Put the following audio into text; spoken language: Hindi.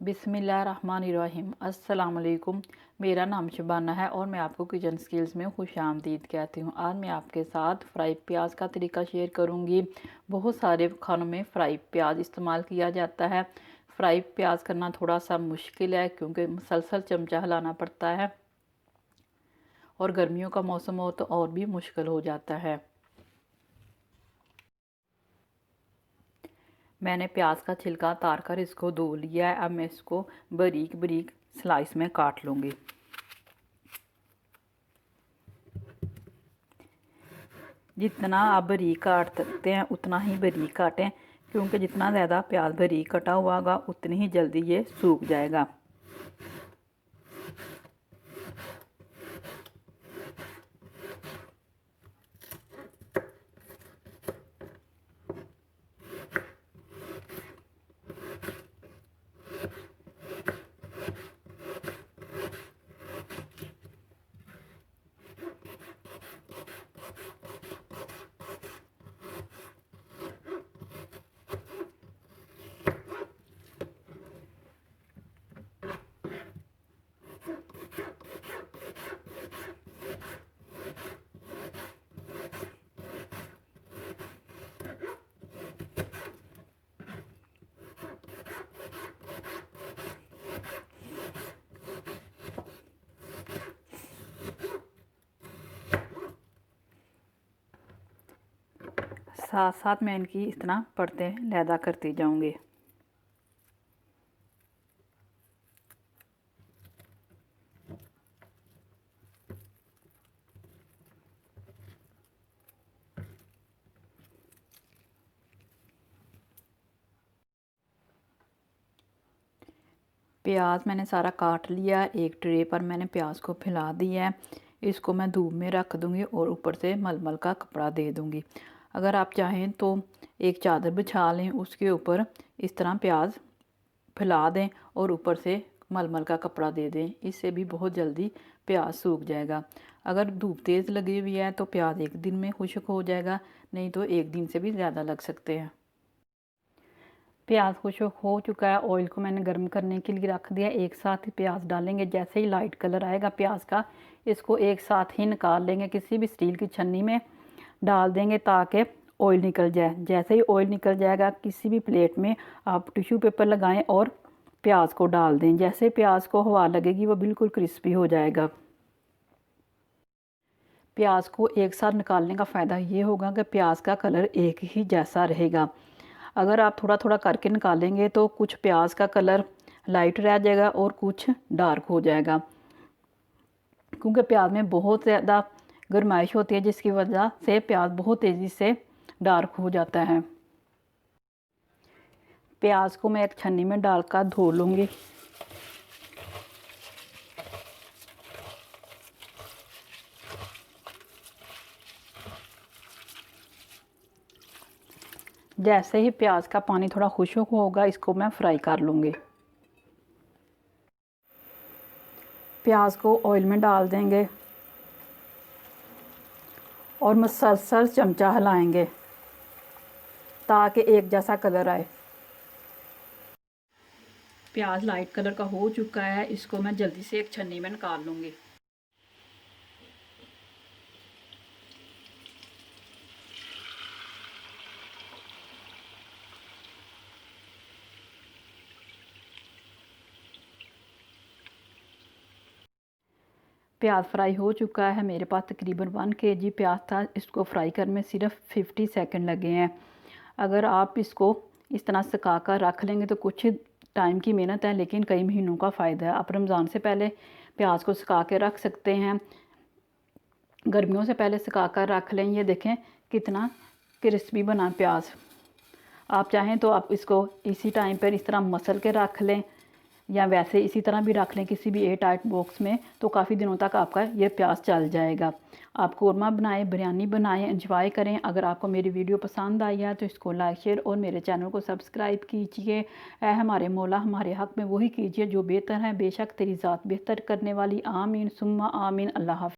बिस्मिल्लाहिर्रहमानिर्रहीम। अस्सलाम वालेकुम। मेरा नाम शबाना है और मैं आपको किचन स्किल्स में खुशामदीद कहती हूँ। आज मैं आपके साथ फ्राई प्याज का तरीका शेयर करूँगी। बहुत सारे खानों में फ्राई प्याज इस्तेमाल किया जाता है। फ्राई प्याज करना थोड़ा सा मुश्किल है क्योंकि मुसलसल चमचा हिलाना पड़ता है और गर्मियों का मौसम हो तो और भी मुश्किल हो जाता है। मैंने प्याज का छिलका उतार कर इसको धो लिया है। अब मैं इसको बारीक बारीक स्लाइस में काट लूँगी। जितना आप बारीक काट सकते हैं उतना ही बारीक काटें, क्योंकि जितना ज़्यादा प्याज बारीक कटा हुआ होगा उतनी ही जल्दी ये सूख जाएगा। साथ साथ मैं इनकी इस तरह परतें लैदा करती जाऊंगी। प्याज मैंने सारा काट लिया। एक ट्रे पर मैंने प्याज को फैला दिया है। इसको मैं धूप में रख दूंगी और ऊपर से मलमल का कपड़ा दे दूंगी। अगर आप चाहें तो एक चादर बिछा लें, उसके ऊपर इस तरह प्याज फैला दें और ऊपर से मलमल का कपड़ा दे दें। इससे भी बहुत जल्दी प्याज सूख जाएगा। अगर धूप तेज़ लगी हुई है तो प्याज एक दिन में खुश्क हो जाएगा, नहीं तो एक दिन से भी ज़्यादा लग सकते हैं। प्याज खुश्क हो चुका है। ऑयल को मैंने गर्म करने के लिए रख दिया। एक साथ ही प्याज डालेंगे। जैसे ही लाइट कलर आएगा प्याज का, इसको एक साथ ही निकाल लेंगे। किसी भी स्टील की छन्नी में डाल देंगे ताकि ऑयल निकल जाए। जैसे ही ऑयल निकल जाएगा किसी भी प्लेट में आप टिश्यू पेपर लगाएं और प्याज को डाल दें। जैसे प्याज को हवा लगेगी वो बिल्कुल क्रिस्पी हो जाएगा। प्याज को एक साथ निकालने का फ़ायदा ये होगा कि प्याज का कलर एक ही जैसा रहेगा। अगर आप थोड़ा थोड़ा करके निकालेंगे तो कुछ प्याज का कलर लाइट रह जाएगा और कुछ डार्क हो जाएगा, क्योंकि प्याज में बहुत ज़्यादा गर्माइश होती है जिसकी वजह से प्याज बहुत तेज़ी से डार्क हो जाता है। प्याज को मैं एक छन्नी में डालकर धो लूँगी। जैसे ही प्याज का पानी थोड़ा खुश्क होगा इसको मैं फ्राई कर लूँगी। प्याज को ऑयल में डाल देंगे और मुसलसल चमचा हिलाएंगे ताकि एक जैसा कलर आए। प्याज लाइट कलर का हो चुका है। इसको मैं जल्दी से एक छन्नी में निकाल लूँगी। प्याज फ्राई हो चुका है। मेरे पास तकरीबन 1 kg प्याज था। इसको फ्राई करने में सिर्फ 50 सेकंड लगे हैं। अगर आप इसको इस तरह सुखा कर रख लेंगे तो कुछ टाइम की मेहनत है लेकिन कई महीनों का फ़ायदा है। आप रमज़ान से पहले प्याज को सुखा के रख सकते हैं, गर्मियों से पहले सुखा कर रख लें। ये देखें कितना क्रिस्पी बना प्याज। आप चाहें तो आप इसको इसी टाइम पर इस तरह मसल के रख लें या वैसे इसी तरह भी रख लें किसी भी एयर टाइट बॉक्स में, तो काफ़ी दिनों तक आपका ये प्याज चल जाएगा। आप कोरमा बनाएं, बिरयानी बनाएं, एंजॉय करें। अगर आपको मेरी वीडियो पसंद आई है तो इसको लाइक शेयर और मेरे चैनल को सब्सक्राइब कीजिए। ऐ हमारे मौला हमारे हक़ में वही कीजिए जो बेहतर है। बेशक तेरी ज़ात बेहतर करने वाली। आमीन सुम्मा आमीन। अल्लाह हाफ़िज़।